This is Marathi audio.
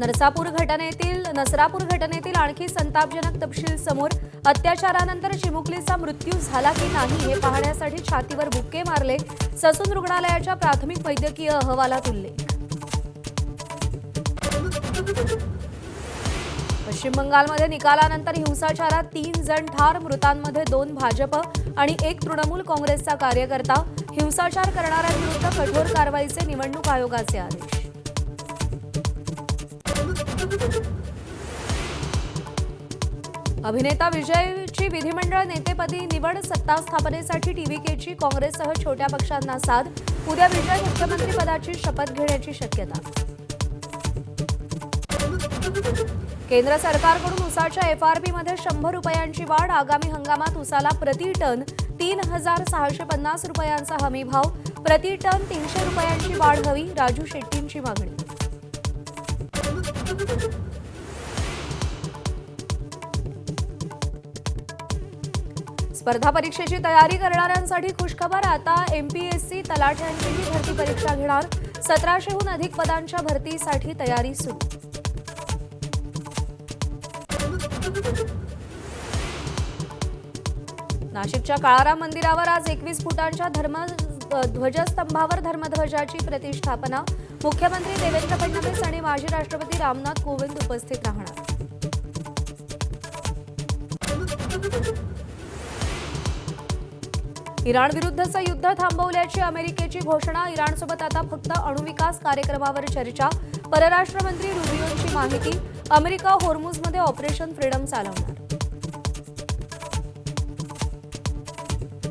नसरापूर घटनेतील आणखी संतापजनक तपशील समोर। अत्याचारानंतर चिमुकलीचा मृत्यू झाला की नाही हे पाहण्यासाठी छातीवर बुक्के मारले। ससून रुग्णालयाच्या प्राथमिक वैद्यकीय अहवालात उल्लेख। पश्चिम बंगालमध्ये निकालानंतर हिंसाचारात 3 जण ठार। मृतांमध्ये 2 भाजप आणि 1 तृणमूल काँग्रेसचा कार्यकर्ता। हिंसाचार करणाऱ्यांविरुद्ध कठोर कारवाईचे निवडणूक आयोगाचे आदेश। अभिनेता विजयची विधिमंडळ नेतेपदी निवड। सत्ता स्थापनेसाठी टीव्हीकेची काँग्रेससह छोट्या पक्षांना साथ। उद्या विजय मुख्यमंत्री पदाची शपथ घेण्याची शक्यता। केंद्र सरकारकडून उसाच्या FRP मध्ये 100 रुपयांची वाढ। आगामी हंगामात उसाला प्रति टन 3650 रुपयांचा हमी भाव। प्रति टन 300 रुपयांची वाढ हवी, राजू शेट्टींची मागणी। स्पर्धा परीक्षेची तयारी करणाऱ्यांसाठी खुशखबर। आता MPSC तलाठ्यांचीही भरती परीक्षा घेणार। 1700हून अधिक पदांच्या भरतीसाठी तयारी सुरू। नाशिकच्या काळाराम मंदिरावर आज 21 फुटांच्या ध्वजस्तंभावर धर्मध्वजाची प्रतिष्ठापना। मुख्यमंत्री देवेंद्र फडणवीस आणि माजी राष्ट्रपती रामनाथ कोविंद उपस्थित राहणार। इराण विरुद्धचं युद्ध थांबवल्याची अमेरिकेची घोषणा। इराणसोबत आता फक्त अणुविकास कार्यक्रमावर चर्चा। परराष्ट्र मंत्री रुबियोंची माहिती। अमेरिका होर्मुझमध्ये ऑपरेशन फ्रीडम चालवणार।